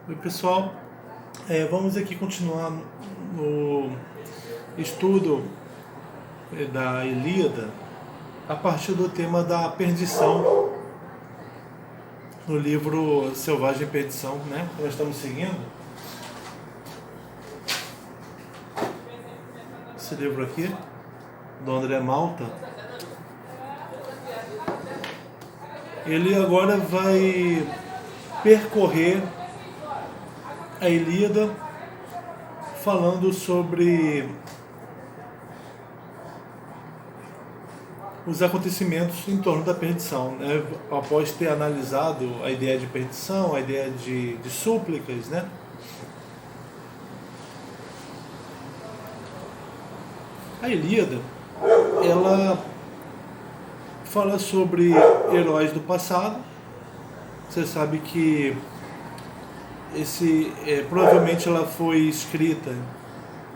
Oi pessoal, vamos aqui continuar no estudo da Ilíada a partir do tema da perdição no livro Selvagem Perdição, né? Nós estamos seguindo esse livro aqui do André Malta. Ele agora vai percorrer a Ilíada falando sobre os acontecimentos em torno da perdição, né? Após ter analisado a ideia de perdição, a ideia de súplicas, né? A Ilíada, ela fala sobre heróis do passado. Você sabe que provavelmente ela foi escrita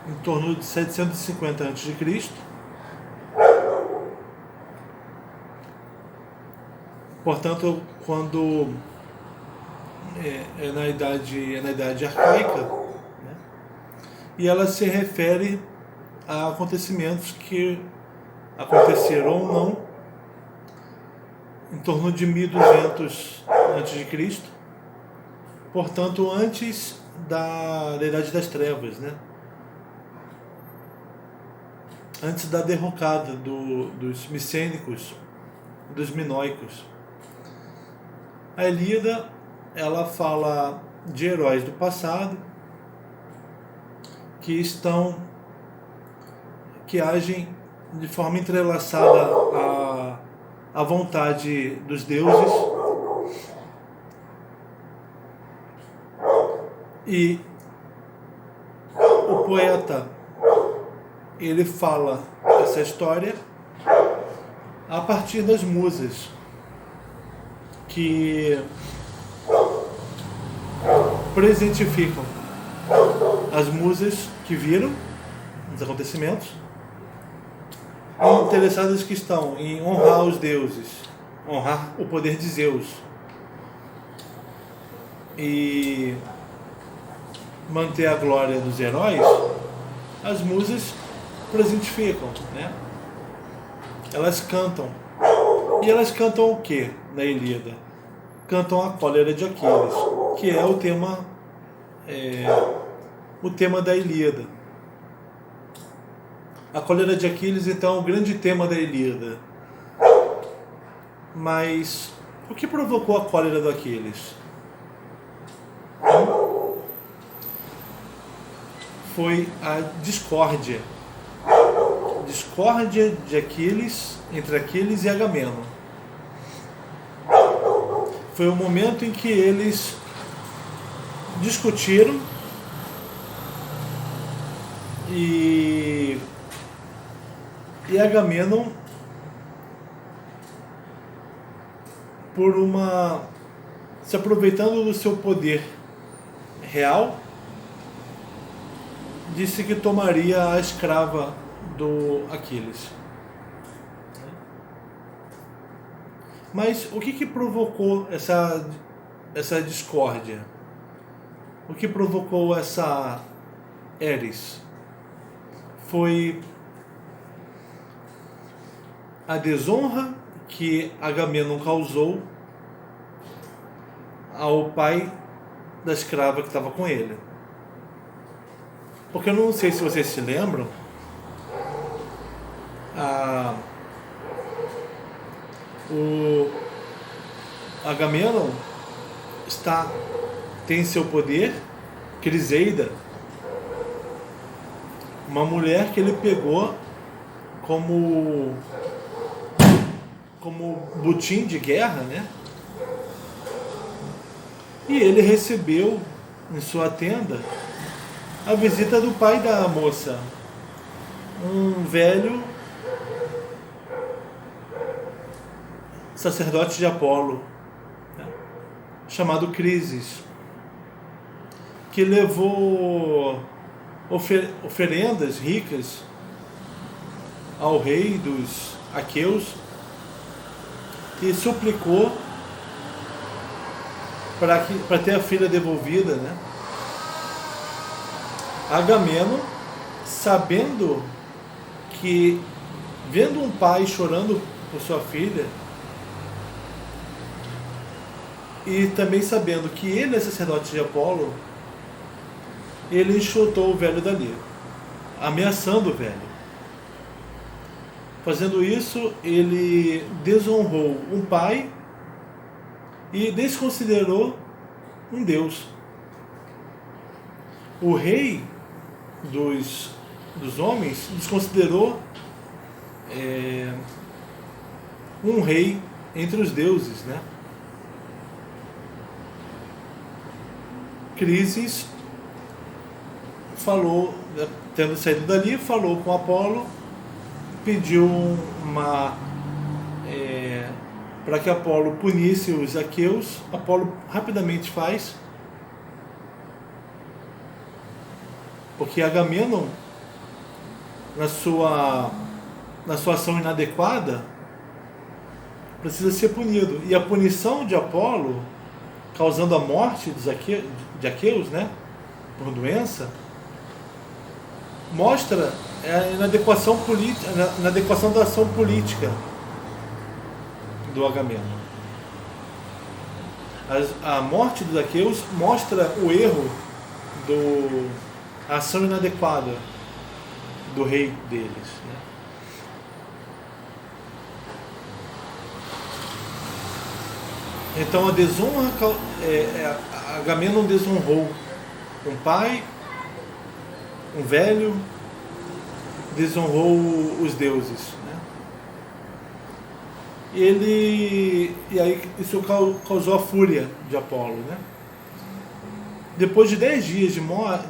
em torno de 750 a.C. Portanto, quando é na idade arcaica, né? E ela se refere a acontecimentos que aconteceram ou não em torno de 1200 a.C., portanto antes da Idade das Trevas, né? Antes da derrocada dos micênicos, dos minoicos. A Ilíada, ela fala de heróis do passado que agem de forma entrelaçada à vontade dos deuses, e o poeta ele fala essa história a partir das musas, que presentificam as musas que viram os acontecimentos, interessadas que estão em honrar os deuses, honrar o poder de Zeus e manter a glória dos heróis. As musas presentificam, né? Elas cantam. E elas cantam o que na Ilíada? Cantam a cólera de Aquiles, que é o tema da Ilíada. A cólera de Aquiles, então, é o grande tema da Ilíada. Mas o que provocou a cólera do Aquiles? Foi a discórdia de Aquiles, entre Aquiles e Agamenon. Foi o momento em que eles discutiram e Agamenon, se aproveitando do seu poder real, disse que tomaria a escrava do Aquiles. Mas o que provocou essa discórdia? O que provocou essa eris? Foi a desonra que Agamenon causou ao pai da escrava que estava com ele. Porque eu não sei se vocês se lembram, o Agamenon tem seu poder Criseida, uma mulher que ele pegou como butim de guerra, né? E ele recebeu em sua tenda a visita do pai da moça, um velho sacerdote de Apolo, né, chamado Crises, que levou oferendas ricas ao rei dos aqueus e suplicou para ter a filha devolvida, né? Agamemnon, sabendo que, vendo um pai chorando por sua filha, e também sabendo que ele é sacerdote de Apolo, ele enxotou o velho dali, ameaçando o velho. Fazendo isso, ele desonrou um pai e desconsiderou um Deus. O rei dos homens desconsiderou um rei entre os deuses, né? Crises falou, tendo saído dali, falou com Apolo, pediu para que Apolo punisse os aqueus. Apolo rapidamente faz, porque Agamemnon, na sua ação inadequada, precisa ser punido. E a punição de Apolo, causando a morte de aqueus, né, por doença, mostra a inadequação da ação política do Agamemnon. A morte dos aqueus mostra o erro, a ação inadequada do rei deles, né? Então a desonra, Agamemnon desonrou um pai, um velho, desonrou os deuses, né? E aí isso causou a fúria de Apolo, né? Depois de 10 dias de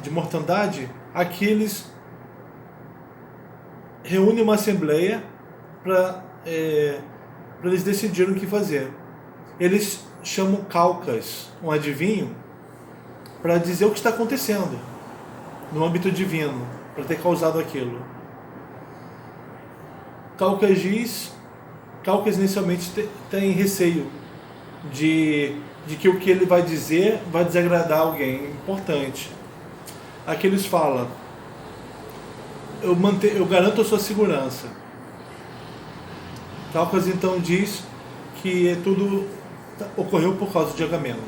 mortandade, Aquiles reúne uma assembleia para eles decidirem o que fazer. Eles chamam Calcas, um adivinho, para dizer o que está acontecendo no âmbito divino, para ter causado aquilo. Calcas inicialmente tem receio de que o que ele vai dizer vai desagradar alguém importante. Aquiles fala: eu garanto a sua segurança. Calcas então diz que tudo ocorreu por causa de Agamemnon.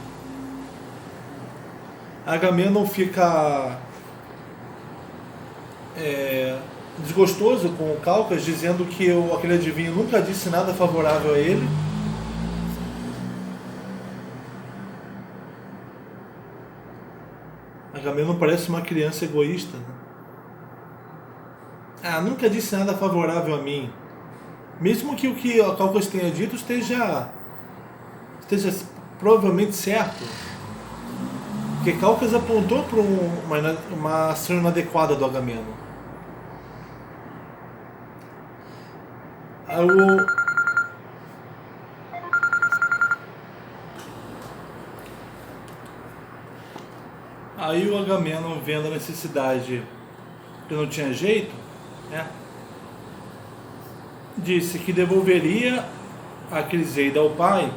Agamemnon fica desgostoso com o Calcas, dizendo que aquele adivinho nunca disse nada favorável a ele. Agamemnon parece uma criança egoísta, né? Nunca disse nada favorável a mim. Mesmo que o que o Calcas tenha dito esteja provavelmente certo. Porque Calcas apontou para uma ação inadequada do Agamemnon. Aí o Agamemnon, vendo a necessidade que não tinha jeito, né, disse que devolveria a Criseida ao pai,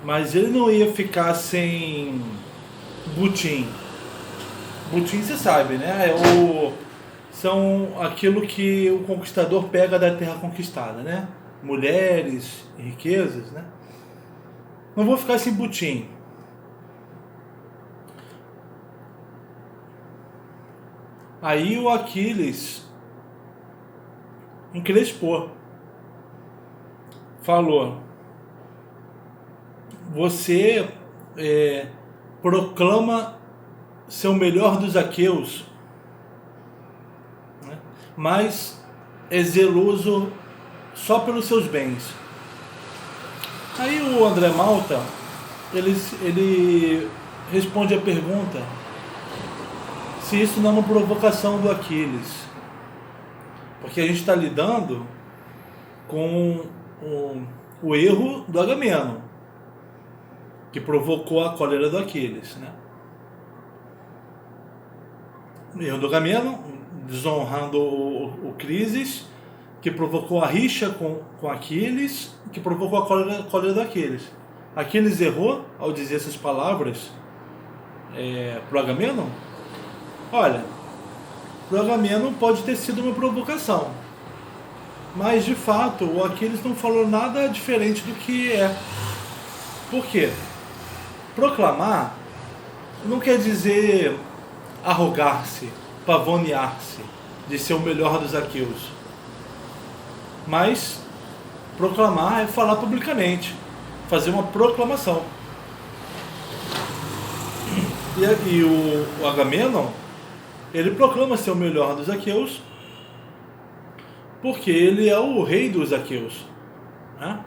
mas ele não ia ficar sem butim. Butim, você sabe, né? São aquilo que o conquistador pega da terra conquistada, né? Mulheres, riquezas, né? Não vou ficar sem butim. Aí o Aquiles encrespou. Falou: você proclama ser o melhor dos aqueus, né? Mas é zeloso só pelos seus bens. Aí o André Malta, ele responde a pergunta se isso não é uma provocação do Aquiles, porque a gente está lidando com o erro do Agamemnon, que provocou a cólera do Aquiles, né? O erro do Agamemnon, desonrando o Crises, que provocou a rixa com Aquiles, que provocou a cólera do Aquiles. Aquiles errou ao dizer essas palavras para o Agamenon? Olha, para o Agamenon pode ter sido uma provocação, mas de fato o Aquiles não falou nada diferente do que é. Por quê? Proclamar não quer dizer arrogar-se, pavonear-se de ser o melhor dos aqueus, mas proclamar é falar publicamente, fazer uma proclamação. E o Agamenon, ele proclama ser o melhor dos aqueus porque ele é o rei dos aqueus, né?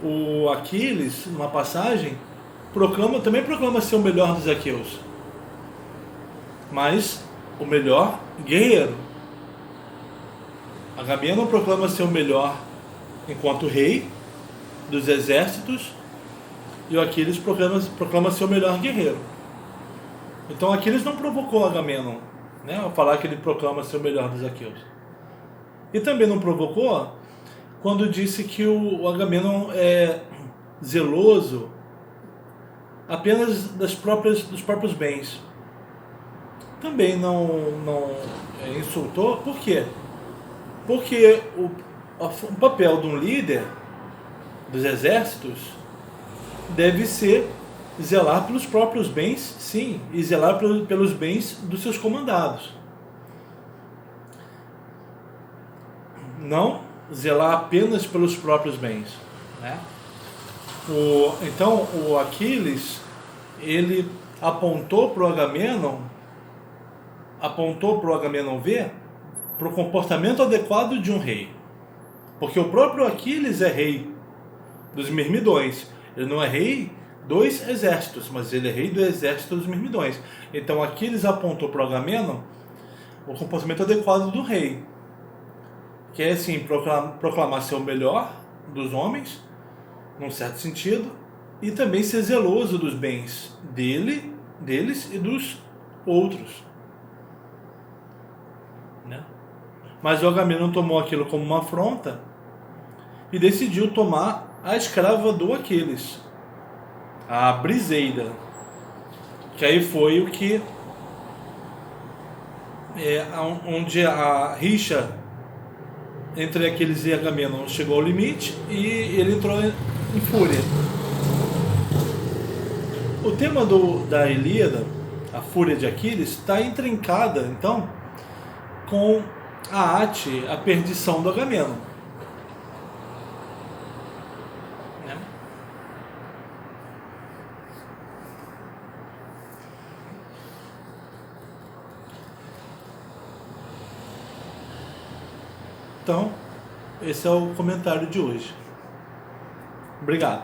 O Aquiles, numa passagem, também proclama ser o melhor dos aqueus, mas o melhor guerreiro. Agamenon proclama ser o melhor enquanto rei dos exércitos, e o Aquiles proclama ser o melhor guerreiro. Então Aquiles não provocou Agamenon, né, ao falar que ele proclama ser o melhor dos aqueus. E também não provocou quando disse que o Agamenon é zeloso apenas dos próprios bens. Também não insultou. Por quê? Porque o papel de um líder dos exércitos deve ser zelar pelos próprios bens, sim, e zelar pelos bens dos seus comandados. Não zelar apenas pelos próprios bens, né? Então o Aquiles, ele apontou para o Agamenon ver para o comportamento adequado de um rei, porque o próprio Aquiles é rei dos Mirmidões. Ele não é rei dos exércitos, mas ele é rei do exército dos Mirmidões. Então Aquiles apontou para o Agamenon o comportamento adequado do rei, que é assim, proclamar ser o melhor dos homens, num certo sentido, e também ser zeloso dos bens deles e dos outros, né? Mas o Agamenon tomou aquilo como uma afronta e decidiu tomar a escrava do Aquiles, a Briseida, que aí foi o que onde a rixa entre Aquiles e Agamenon chegou ao limite e ele entrou em fúria. O tema da Ilíada, a fúria de Aquiles, está intrincada então com a perdição do Agamenon, né? Então, esse é o comentário de hoje. Obrigado.